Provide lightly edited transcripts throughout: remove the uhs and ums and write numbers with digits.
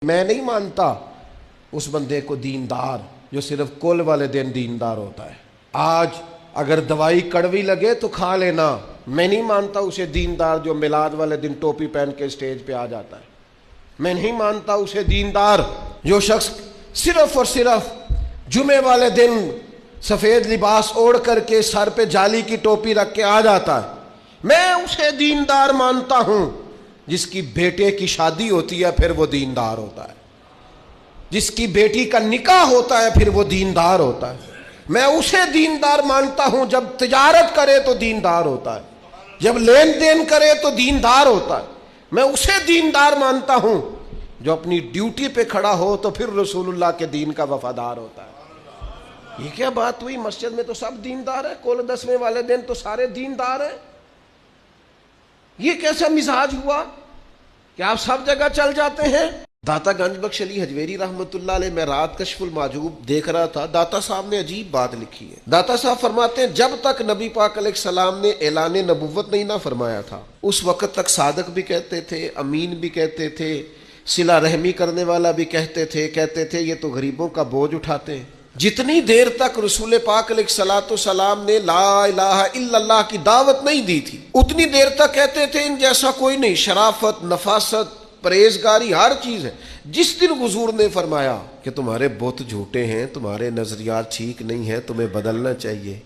میں نہیں مانتا اس بندے کو دیندار جو صرف کل والے دن دیندار ہوتا ہے۔ آج اگر دوائی کڑوی لگے تو کھا لینا، میں نہیں مانتا اسے دیندار جو میلاد والے دن ٹوپی پہن کے اسٹیج پہ آ جاتا ہے۔ میں نہیں مانتا اسے دیندار جو شخص صرف اور صرف جمعے والے دن سفید لباس اوڑھ کر کے سر پہ جالی کی ٹوپی رکھ کے آ جاتا ہے۔ میں اسے دیندار مانتا ہوں جس کی بیٹے کی شادی ہوتی ہے پھر وہ دیندار ہوتا ہے، جس کی بیٹی کا نکاح ہوتا ہے پھر وہ دیندار ہوتا ہے۔ میں اسے دیندار مانتا ہوں جب تجارت کرے تو دیندار ہوتا ہے، جب لین دین کرے تو دیندار ہوتا ہے۔ میں اسے دیندار مانتا ہوں جو اپنی ڈیوٹی پہ کھڑا ہو تو پھر رسول اللہ کے دین کا وفادار ہوتا ہے۔ یہ کیا بات ہوئی؟ مسجد میں تو سب دیندار ہیں، کل 10ویں والے دن تو سارے دیندار ہیں۔ یہ کیسا مزاج ہوا کہ آپ سب جگہ چل جاتے ہیں؟ داتا گنج بخش علی حجویری رحمۃ اللہ علیہ، میں رات کشف المحجوب دیکھ رہا تھا، داتا صاحب نے عجیب بات لکھی ہے۔ داتا صاحب فرماتے ہیں جب تک نبی پاک علیہ السلام نے اعلان نبوت نہیں نہ فرمایا تھا اس وقت تک صادق بھی کہتے تھے، امین بھی کہتے تھے، صلہ رحمی کرنے والا بھی کہتے تھے یہ تو غریبوں کا بوجھ اٹھاتے ہیں۔ جتنی دیر تک رسول پاک علیہ الصلوۃ والسلام نے لا الہ الا اللہ کی دعوت نہیں دی تھی اتنی دیر تک کہتے تھے ان جیسا کوئی نہیں، شرافت، نفاست، پرہیزگاری ہر چیز ہے۔ جس دن حضور نے فرمایا کہ تمہارے بت جھوٹے ہیں، تمہارے نظریات ٹھیک نہیں ہیں، تمہیں بدلنا چاہیے،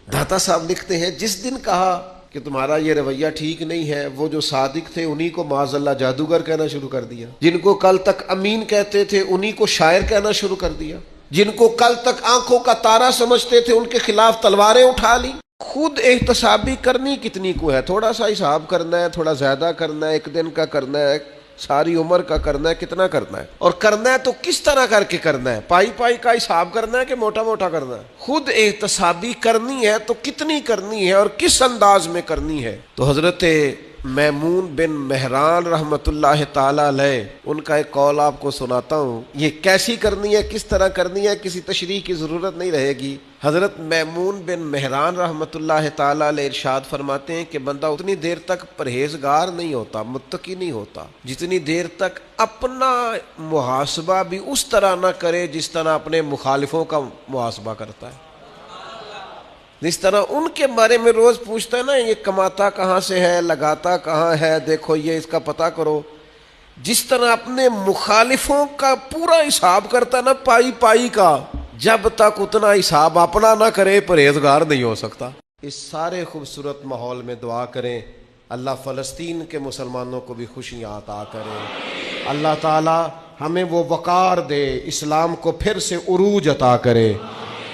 داتا صاحب لکھتے ہیں جس دن کہا کہ تمہارا یہ رویہ ٹھیک نہیں ہے، وہ جو صادق تھے انہی کو معاذ اللہ جادوگر کہنا شروع کر دیا، جن کو کل تک امین کہتے تھے انہی کو شاعر کہنا شروع کر دیا، جن کو کل تک آنکھوں کا تارا سمجھتے تھے ان کے خلاف تلواریں اٹھا لی۔ خود احتسابی کرنی کتنی کو ہے، تھوڑا سا حساب کرنا ہے، تھوڑا زیادہ کرنا ہے، ایک دن کا کرنا ہے، ساری عمر کا کرنا ہے، کتنا کرنا ہے، اور کرنا ہے تو کس طرح کر کے کرنا ہے، پائی کا حساب کرنا ہے کہ موٹا موٹا کرنا ہے۔ خود احتسابی کرنی ہے تو کتنی کرنی ہے اور کس انداز میں کرنی ہے۔ تو حضرت میمون بن مہران رحمت اللہ تعالی علیہ ان کا ایک قول آپ کو سناتا ہوں، یہ کیسی کرنی ہے، کس طرح کرنی ہے، کسی تشریح کی ضرورت نہیں رہے گی۔ حضرت میمون بن مہران رحمت اللہ تعالی علیہ ارشاد فرماتے ہیں کہ بندہ اتنی دیر تک پرہیزگار نہیں ہوتا، متقی نہیں ہوتا جتنی دیر تک اپنا محاسبہ بھی اس طرح نہ کرے جس طرح اپنے مخالفوں کا محاسبہ کرتا ہے۔ جس طرح ان کے بارے میں روز پوچھتا ہے نا یہ کماتا کہاں سے ہے، لگاتا کہاں ہے، دیکھو یہ اس کا پتہ کرو، جس طرح اپنے مخالفوں کا پورا حساب کرتا ہے نا پائی کا، جب تک اتنا حساب اپنا نہ کرے پرہیزگار نہیں ہو سکتا۔ اس سارے خوبصورت ماحول میں دعا کریں اللہ فلسطین کے مسلمانوں کو بھی خوشیاں عطا کرے، اللہ تعالی ہمیں وہ وقار دے، اسلام کو پھر سے عروج عطا کرے،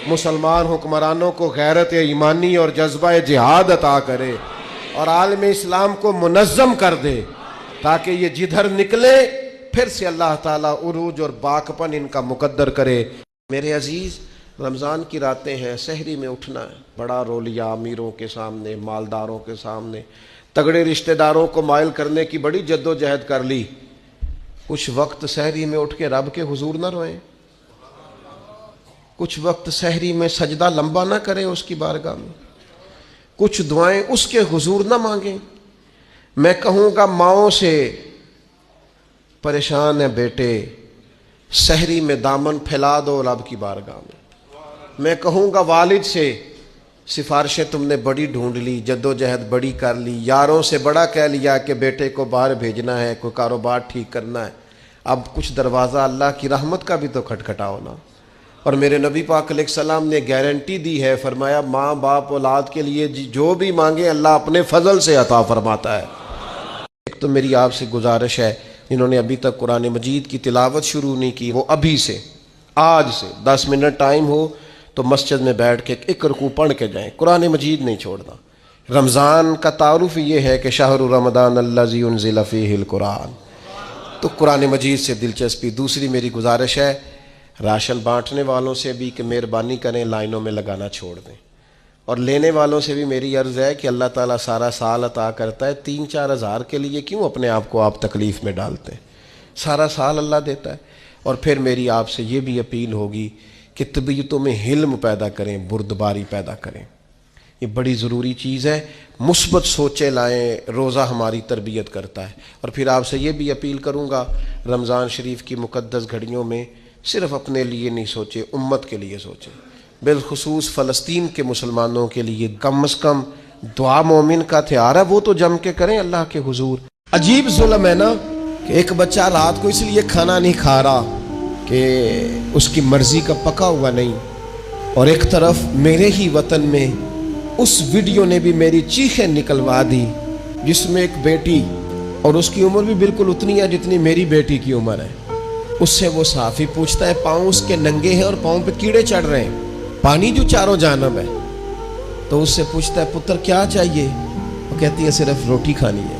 مسلمان حکمرانوں کو غیرت ایمانی اور جذبہ جہاد عطا کرے، اور عالم اسلام کو منظم کر دے تاکہ یہ جدھر نکلے پھر سے اللہ تعالیٰ عروج اور باکپن ان کا مقدر کرے۔ میرے عزیز، رمضان کی راتیں ہیں، سحری میں اٹھنا ہے، بڑا رول لیا امیروں کے سامنے، مالداروں کے سامنے، تگڑے رشتہ داروں کو مائل کرنے کی بڑی جد و جہد کر لی۔ کچھ وقت سحری میں اٹھ کے رب کے حضور نہ روئیں، کچھ وقت سحری میں سجدہ لمبا نہ کریں اس کی بارگاہ میں، کچھ دعائیں اس کے حضور نہ مانگیں۔ میں کہوں گا ماؤں سے پریشان ہیں بیٹے، سحری میں دامن پھیلا دو رب کی بارگاہ میں۔ میں کہوں گا والد سے سفارشیں تم نے بڑی ڈھونڈ لی، جد و جہد بڑی کر لی، یاروں سے بڑا کہہ لیا کہ بیٹے کو باہر بھیجنا ہے، کوئی کاروبار ٹھیک کرنا ہے، اب کچھ دروازہ اللہ کی رحمت کا بھی تو کھٹکھٹاؤ نا۔ اور میرے نبی پاک علیہ السلام نے گارنٹی دی ہے، فرمایا ماں باپ اولاد کے لیے جو بھی مانگے اللہ اپنے فضل سے عطا فرماتا ہے۔ ایک تو میری آپ سے گزارش ہے، جنہوں نے ابھی تک قرآن مجید کی تلاوت شروع نہیں کی وہ ابھی سے، آج سے 10 منٹ ٹائم ہو تو مسجد میں بیٹھ کے ایک رکوع پڑھ کے جائیں، قرآن مجید نہیں چھوڑنا۔ رمضان کا تعارف یہ ہے کہ شہر رمضان الذی انزل فیہ القرآن، تو قرآن مجید سے دلچسپی۔ دوسری میری گزارش ہے راشن بانٹنے والوں سے بھی کہ مہربانی کریں لائنوں میں لگانا چھوڑ دیں، اور لینے والوں سے بھی میری عرض ہے کہ اللہ تعالیٰ سارا سال عطا کرتا ہے، 3-4 ہزار کے لیے کیوں اپنے آپ کو آپ تکلیف میں ڈالتے ہیں، سارا سال اللہ دیتا ہے۔ اور پھر میری آپ سے یہ بھی اپیل ہوگی کہ طبیعتوں میں حلم پیدا کریں، بردباری پیدا کریں، یہ بڑی ضروری چیز ہے. مثبت سوچیں لائیں، روزہ ہماری تربیت کرتا ہے. اور پھر آپ سے یہ بھی اپیل کروں گا، رمضان شریف کی مقدس گھڑیوں میں صرف اپنے لیے نہیں سوچیں، امت کے لیے سوچیں، بالخصوص فلسطین کے مسلمانوں کے لیے. کم از کم دعا مومن کا ہتھیار ہے، وہ تو جم کے کریں اللہ کے حضور. عجیب ظلم ہے نا کہ ایک بچہ رات کو اس لیے کھانا نہیں کھا رہا کہ اس کی مرضی کا پکا ہوا نہیں، اور ایک طرف میرے ہی وطن میں اس ویڈیو نے بھی میری چیخیں نکلوا دی، جس میں ایک بیٹی، اور اس کی عمر بھی بالکل اتنی ہے جتنی میری بیٹی کی عمر ہے، اس سے وہ صحافی پوچھتا ہے پاؤں اس کے ننگے ہیں اور پاؤں پہ کیڑے چڑھ رہے ہیں، پانی جو چاروں جانب ہے. تو اس سے پوچھتا ہے پتر کیا چاہیے؟ وہ کہتی ہے صرف روٹی کھانی ہے،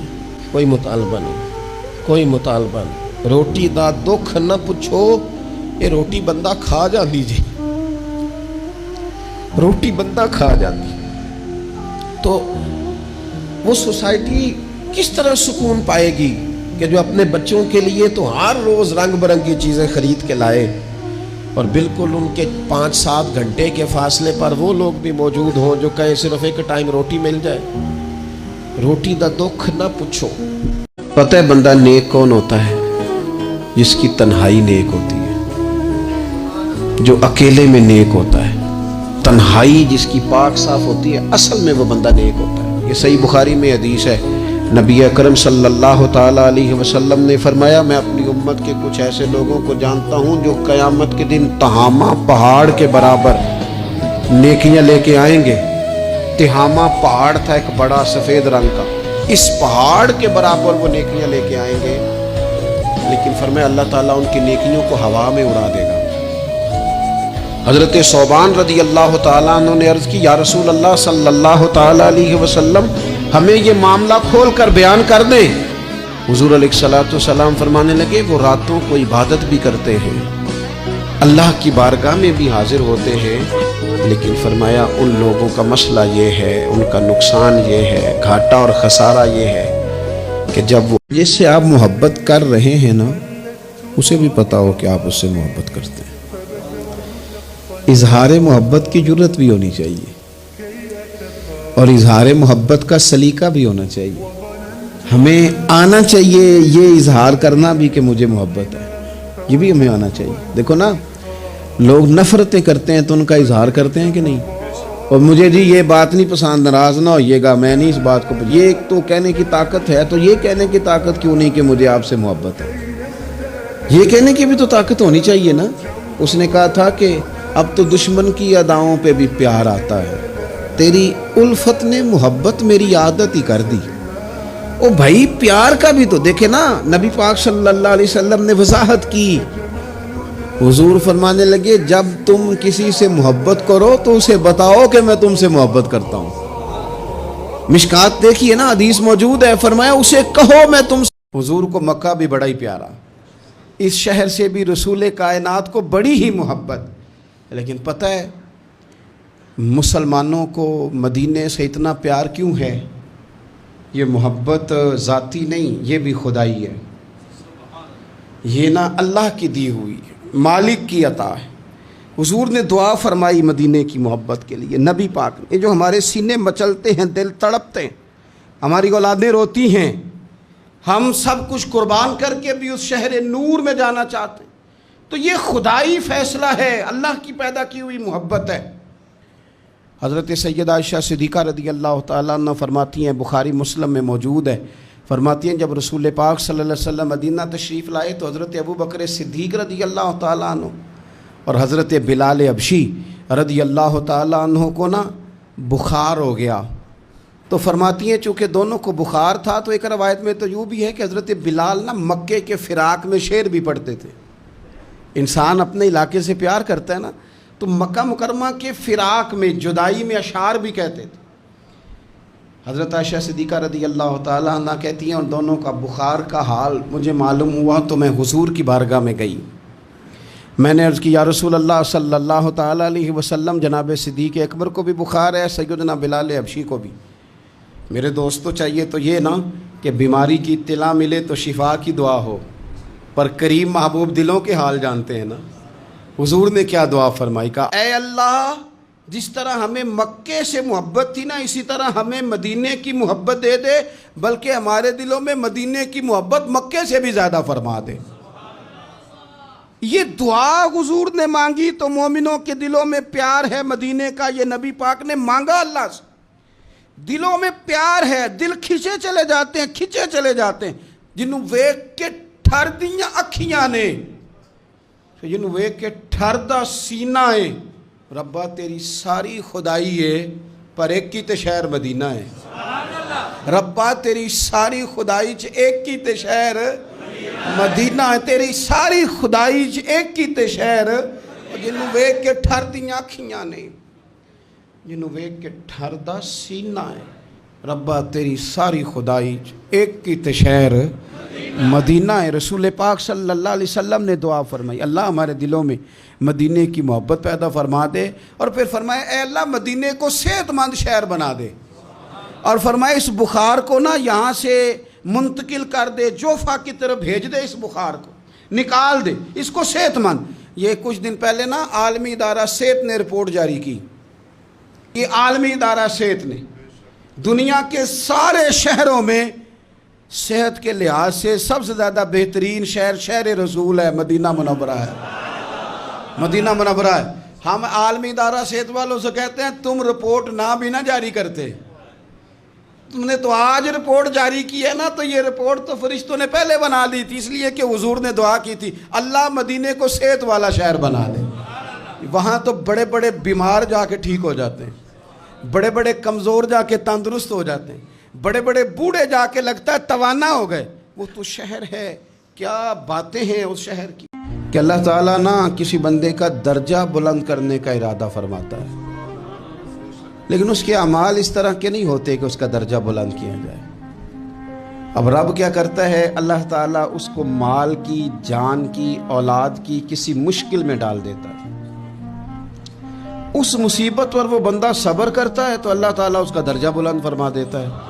کوئی مطالبہ نہیں، کوئی مطالبہ نہیں. روٹی دا دکھ نہ پوچھو، یہ روٹی بندہ کھا جاندی جی، روٹی بندہ کھا جاندی. تو وہ سوسائٹی کس طرح سکون پائے گی کہ جو اپنے بچوں کے لیے تو ہر روز رنگ برنگی چیزیں خرید کے لائے، اور بالکل ان کے 5-7 گھنٹے کے فاصلے پر وہ لوگ بھی موجود ہوں جو کہیں صرف ایک ٹائم روٹی مل جائے. روٹی دا دکھ نہ پوچھو. پتہ ہے بندہ نیک کون ہوتا ہے؟ جس کی تنہائی نیک ہوتی ہے، جو اکیلے میں نیک ہوتا ہے. تنہائی جس کی پاک صاف ہوتی ہے، اصل میں وہ بندہ نیک ہوتا ہے. یہ صحیح بخاری میں حدیث ہے، نبی اکرم صلی اللہ تعالیٰ علیہ وسلم نے فرمایا میں اپنی امت کے کچھ ایسے لوگوں کو جانتا ہوں جو قیامت کے دن تہامہ پہاڑ کے برابر نیکیاں لے کے آئیں گے. تہامہ پہاڑ تھا ایک بڑا سفید رنگ کا، اس پہاڑ کے برابر وہ نیکیاں لے کے آئیں گے، لیکن فرمایا اللہ تعالیٰ ان کی نیکیوں کو ہوا میں اڑا دے گا. حضرت ثوبان رضی اللہ تعالیٰ عنہ نے عرض کی یا رسول اللہ صلی اللہ تعالیٰ علیہ وسلم ہمیں یہ معاملہ کھول کر بیان کر دیں. حضور علیہ الصلوۃ والسلام فرمانے لگے وہ راتوں کو عبادت بھی کرتے ہیں، اللہ کی بارگاہ میں بھی حاضر ہوتے ہیں، لیکن فرمایا ان لوگوں کا مسئلہ یہ ہے، ان کا نقصان یہ ہے، گھاٹا اور خسارہ یہ ہے کہ جب وہ جس سے آپ محبت کر رہے ہیں نا، اسے بھی پتا ہو کہ آپ اس سے محبت کرتے ہیں. اظہار محبت کی جرت بھی ہونی چاہیے، اور اظہار محبت کا سلیقہ بھی ہونا چاہیے. ہمیں آنا چاہیے یہ اظہار کرنا بھی کہ مجھے محبت ہے، یہ بھی ہمیں آنا چاہیے. دیکھو نا، لوگ نفرتیں کرتے ہیں تو ان کا اظہار کرتے ہیں کہ نہیں؟ اور مجھے جی یہ بات نہیں پسند، ناراض نہ ہوئیے گا، میں نہیں اس بات کو، یہ ایک تو کہنے کی طاقت ہے، تو یہ کہنے کی طاقت کیوں نہیں کہ مجھے آپ سے محبت ہے؟ یہ کہنے کی بھی تو طاقت ہونی چاہیے نا. اس نے کہا تھا کہ اب تو دشمن کی اداؤں پہ بھی پیار آتا ہے، تیری الفت نے محبت میری عادت ہی کر دی. او بھائی پیار کا بھی تو دیکھے نا، نبی پاک صلی اللہ علیہ وسلم نے وضاحت کی. حضور فرمانے لگے جب تم کسی سے محبت کرو تو اسے بتاؤ کہ میں تم سے محبت کرتا ہوں. مشکات دیکھیے نا، حدیث موجود ہے، فرمایا اسے کہو میں تم سے. حضور کو مکہ بھی بڑا ہی پیارا، اس شہر سے بھی رسول کائنات کو بڑی ہی محبت. لیکن پتہ ہے مسلمانوں کو مدینے سے اتنا پیار کیوں ہے؟ یہ محبت ذاتی نہیں، یہ بھی خدائی ہے. یہ نہ اللہ کی دی ہوئی، مالک کی عطا ہے. حضور نے دعا فرمائی مدینے کی محبت کے لیے. نبی پاک نے، جو ہمارے سینے مچلتے ہیں، دل تڑپتے ہیں، ہماری اولادیں روتی ہیں، ہم سب کچھ قربان کر کے بھی اس شہر نور میں جانا چاہتے ہیں، تو یہ خدائی فیصلہ ہے، اللہ کی پیدا کی ہوئی محبت ہے. حضرت سیدہ عائشہ صدیقہ رضی اللہ تعالیٰ عنہ فرماتی ہیں، بخاری مسلم میں موجود ہے، فرماتی ہیں جب رسول پاک صلی اللہ علیہ وسلم مدینہ تشریف لائے تو حضرت ابو بکر صدیق رضی اللہ تعالیٰ عنہ اور حضرت بلال حبشی رضی اللہ تعالیٰ عنہ کو نا بخار ہو گیا. تو فرماتی ہیں چونکہ دونوں کو بخار تھا تو ایک روایت میں تو یوں بھی ہے کہ حضرت بلال نا مکے کے فراق میں شعر بھی پڑھتے تھے. انسان اپنے علاقے سے پیار کرتا ہے نا، تو مکہ مکرمہ کے فراق میں، جدائی میں اشعار بھی کہتے تھے. حضرت عائشہ صدیقہ رضی اللہ تعالیٰ عنہ کہتی ہیں ان دونوں کا بخار کا حال مجھے معلوم ہوا تو میں حضور کی بارگاہ میں گئی. میں نے عرض کی یا رسول اللہ صلی اللہ تعالیٰ علیہ وسلم، جناب صدیق اکبر کو بھی بخار ہے، سیدنا بلال حبشی کو بھی. میرے دوستو چاہیے تو یہ نا کہ بیماری کی اطلاع ملے تو شفا کی دعا ہو، پر کریم محبوب دلوں کے حال جانتے ہیں نا. حضور نے کیا دعا فرمائی؟ کہا اے اللہ جس طرح ہمیں مکے سے محبت تھی نا، اسی طرح ہمیں مدینے کی محبت دے دے، بلکہ ہمارے دلوں میں مدینے کی محبت مکے سے بھی زیادہ فرما دے۔ یہ دعا حضور نے مانگی تو مومنوں کے دلوں میں پیار ہے مدینے کا، یہ نبی پاک نے مانگا اللہ سے، دلوں میں پیار ہے، دل کھچے چلے جاتے ہیں جنہوں ویک کے ٹھر دیاں اکھیاں نے، جنہوں ویک کے ٹھر دا سینہ ہے۔ ربا تیری ساری خدائی ہے پر ایک کی تے شہر مدینہ ہے، ربا تیری ساری خدائی چ ایک کی تے شہر مدینہ ہے، تیری ساری خدائی چ ایک کی تے شہر، جنہوں ویک کے ٹھر دیاں اکھیاں نے، جنہوں ویک کے ٹھر دا سینہ ہے، ربا تیری ساری خدائی چ ایک کی تے شہر مدینہ ہے۔ رسول پاک صلی اللہ علیہ وسلم نے دعا فرمائی، اللہ ہمارے دلوں میں مدینے کی محبت پیدا فرما دے، اور پھر فرمائے اے اللہ مدینے کو صحت مند شہر بنا دے، اور فرمائے اس بخار کو نا یہاں سے منتقل کر دے، جوفا کی طرف بھیج دے، اس بخار کو نکال دے، اس کو صحت مند۔ یہ کچھ دن پہلے نا عالمی ادارہ صحت نے رپورٹ جاری کی، یہ عالمی ادارہ صحت نے دنیا کے سارے شہروں میں صحت کے لحاظ سے سب سے زیادہ بہترین شہر رسول ہے، مدینہ منورہ ہے، مدینہ منورہ ہے۔ ہم عالمی ادارہ صحت والوں سے کہتے ہیں تم رپورٹ نہ بھی نہ جاری کرتے، تم نے تو آج رپورٹ جاری کی ہے نا، تو یہ رپورٹ تو فرشتوں نے پہلے بنا لی تھی، اس لیے کہ حضور نے دعا کی تھی اللہ مدینے کو صحت والا شہر بنا دے۔ وہاں تو بڑے بڑے بیمار جا کے ٹھیک ہو جاتے ہیں، بڑے بڑے کمزور جا کے تندرست ہو جاتے ہیں، بڑے بڑے بوڑھے جا کے لگتا ہے توانا ہو گئے۔ وہ تو شہر ہے، کیا باتیں ہیں اس شہر کی، کہ اللہ تعالیٰ نا کسی بندے کا درجہ بلند کرنے کا ارادہ فرماتا ہے، لیکن اس کے اعمال اس طرح کے نہیں ہوتے کہ اس کا درجہ بلند کیا جائے۔ اب رب کیا کرتا ہے، اللہ تعالیٰ اس کو مال کی، جان کی، اولاد کی کسی مشکل میں ڈال دیتا ہے، اس مصیبت پر وہ بندہ صبر کرتا ہے تو اللہ تعالیٰ اس کا درجہ بلند فرما دیتا ہے۔